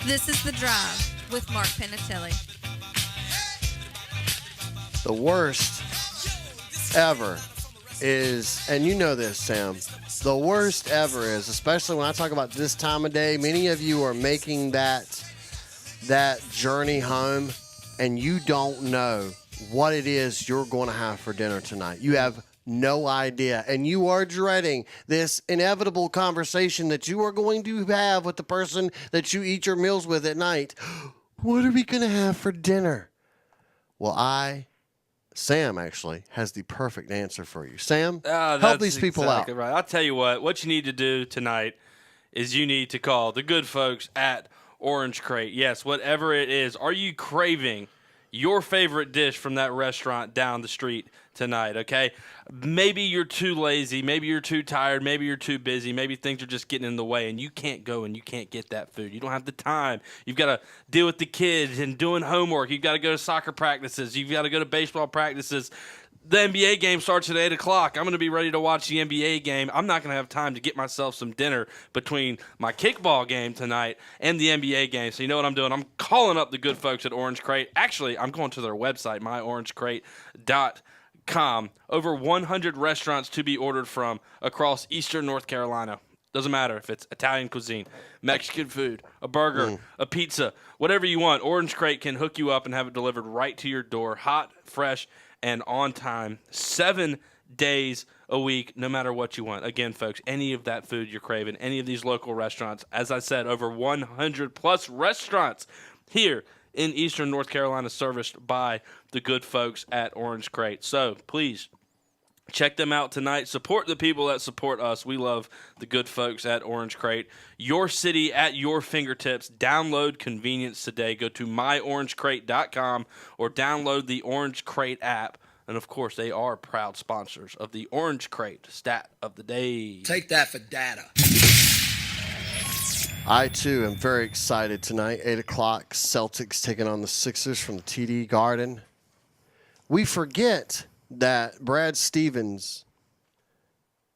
This is The Drive with Mark Penatelli. The worst ever is, and you know this, Sam, the worst ever is, especially when I talk about this time of day, many of you are making that journey home and you don't know what it is you're going to have for dinner tonight. You have no idea. And you are dreading this inevitable conversation that you are going to have with the person that you eat your meals with at night. What are we going to have for dinner? Well, Sam actually has the perfect answer for you. Sam, help these people exactly out. Right. I'll tell you what you need to do tonight is you need to call the good folks at Orange Crate. Yes, whatever it is. Are you craving your favorite dish from that restaurant down the street tonight, okay? Maybe you're too lazy, maybe you're too tired, maybe you're too busy, maybe things are just getting in the way and you can't go and you can't get that food. You don't have the time. You've got to deal with the kids and doing homework. You've got to go to soccer practices. You've got to go to baseball practices. The NBA game starts at 8 o'clock. I'm going to be ready to watch the NBA game. I'm not going to have time to get myself some dinner between my kickball game tonight and the NBA game. So you know what I'm doing? I'm calling up the good folks at Orange Crate. Actually, I'm going to their website, myorangecrate.com. Over 100 restaurants to be ordered from across eastern North Carolina. Doesn't matter if it's Italian cuisine, Mexican food, a burger, a pizza, whatever you want. Orange Crate can hook you up and have it delivered right to your door, hot, fresh, and on time, 7 days a week, no matter what you want. Again, folks, any of that food you're craving, any of these local restaurants, as I said, over 100-plus restaurants here in eastern North Carolina serviced by the good folks at Orange Crate. So, please, check them out tonight. Support the people that support us. We love the good folks at Orange Crate. Your city at your fingertips. Download convenience today. Go to myorangecrate.com or download the Orange Crate app. And, of course, they are proud sponsors of the Orange Crate Stat of the Day. Take that for data. I, too, am very excited tonight. 8 o'clock, Celtics taking on the Sixers from the TD Garden. We forget that Brad Stevens,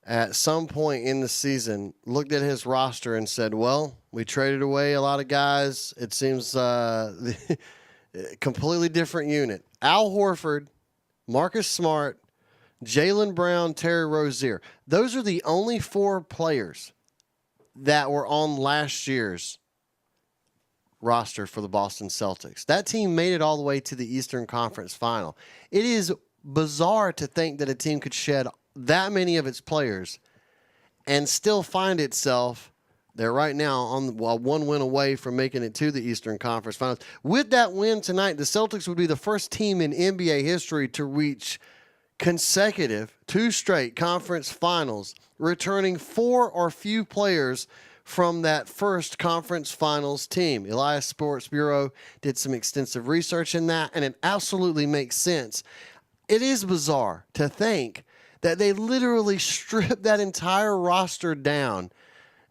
at some point in the season, looked at his roster and said, well, we traded away a lot of guys. It seems completely different unit. Al Horford, Marcus Smart, Jaylen Brown, Terry Rozier. Those are the only 4 players that were on last year's roster for the Boston Celtics. That team made it all the way to the Eastern Conference Final. It is bizarre to think that a team could shed that many of its players and still find itself there right now on one win away from making it to the Eastern Conference Finals. With that win tonight, the Celtics would be the first team in NBA history to reach consecutive 2 straight conference finals, returning 4 or few players from that first conference finals team. Elias Sports Bureau did some extensive research in that, and it absolutely makes sense. It is bizarre to think that they literally stripped that entire roster down,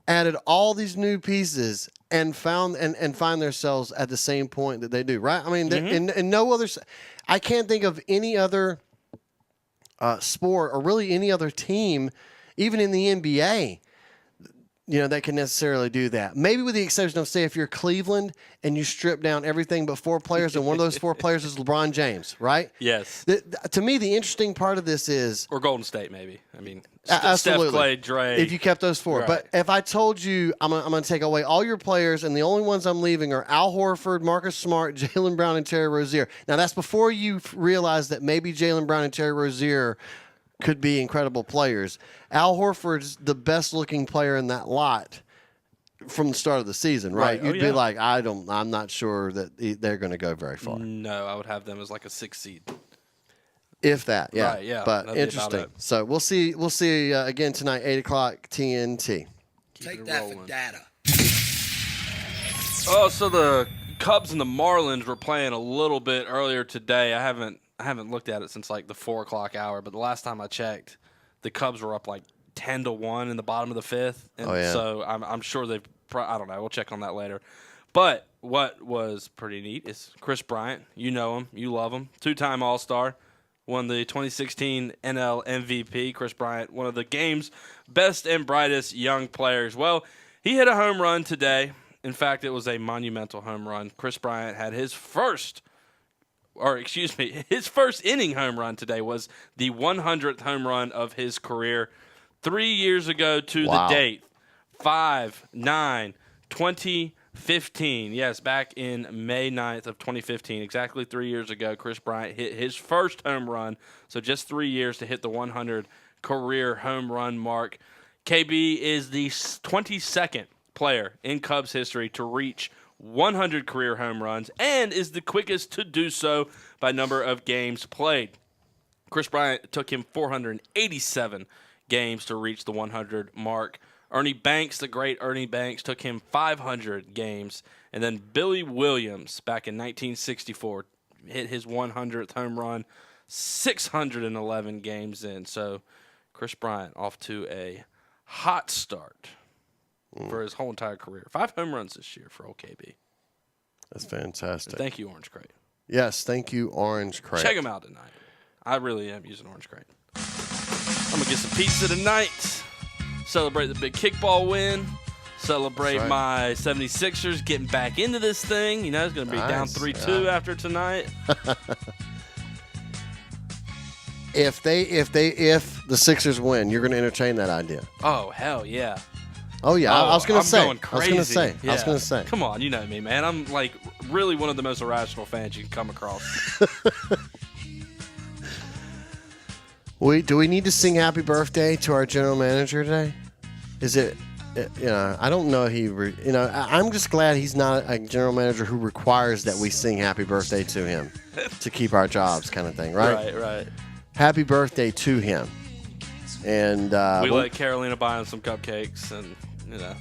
added all these new pieces, and find themselves at the same point that they do, right? I mean, in no other – I can't think of any other sport or really any other team, even in the NBA, that can necessarily do that. Maybe with the exception of, say, if you're Cleveland and you strip down everything but 4 players, and one of those 4 players is LeBron James, right? Yes. To me, the interesting part of this is... Or Golden State, maybe. I mean, absolutely. Steph, Clay, Dre. If you kept those 4. Right. But if I told you I'm going to take away all your players and the only ones I'm leaving are Al Horford, Marcus Smart, Jaylen Brown, and Terry Rozier. Now, that's before you realize that maybe Jaylen Brown and Terry Rozier could be incredible players. Al Horford's the best-looking player in that lot from the start of the season, right? You'd be like, I'm not sure that they're going to go very far. No, I would have them as like a 6th seed. If that, yeah. Right, yeah. But interesting. So we'll see again tonight, 8 o'clock, TNT. Take that for data. Oh, so the Cubs and the Marlins were playing a little bit earlier today. I haven't looked at it since like the 4 o'clock hour, but the last time I checked, the Cubs were up like 10-1 in the bottom of the 5th. And so I'm sure they've I don't know. We'll check on that later. But what was pretty neat is Kris Bryant. You know him. You love him. 2-time All-Star. Won the 2016 NL MVP. Kris Bryant, one of the game's best and brightest young players. Well, he hit a home run today In fact, it was a monumental home run. Kris Bryant had his first inning home run today was the 100th home run of his career. 3 years ago to the date, 5/9/2015. Yes, back in May 9th of 2015, exactly 3 years ago, Kris Bryant hit his first home run. So just 3 years to hit the 100 career home run mark. KB is the 22nd player in Cubs history to reach 100 career home runs and is the quickest to do so by number of games played. Kris Bryant, it took him 487 games to reach the 100 mark. Ernie Banks, the great Ernie Banks, took him 500 games. And then Billy Williams, back in 1964, hit his 100th home run 611 games in. So Kris Bryant off to a hot start for his whole entire career. 5 home runs this year for old KB. That's fantastic. And thank you, Orange Crate. Yes, thank you, Orange Crate. Check them out tonight. I really am using Orange Crate. I'm going to get some pizza tonight. Celebrate the big kickball win. Celebrate my 76ers getting back into this thing. You know, it's going to be down 3-2 after tonight. If the Sixers win, you're going to entertain that idea. Oh, hell yeah. Oh, yeah. I was going to say. Going crazy. I was going to say. Come on, you know me, man. I'm like really one of the most irrational fans you can come across. Do we need to sing happy birthday to our general manager today? Is it, I don't know. I'm just glad he's not a general manager who requires that we sing happy birthday to him to keep our jobs kind of thing, right? Right. Happy birthday to him. And we let Carolina buy him some cupcakes and,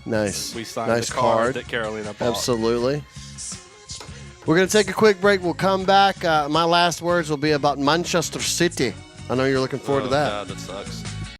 nice. We signed the card that Carolina bought. Absolutely. We're going to take a quick break. We'll come back. My last words will be about Manchester City. I know you're looking forward to that. God, that sucks.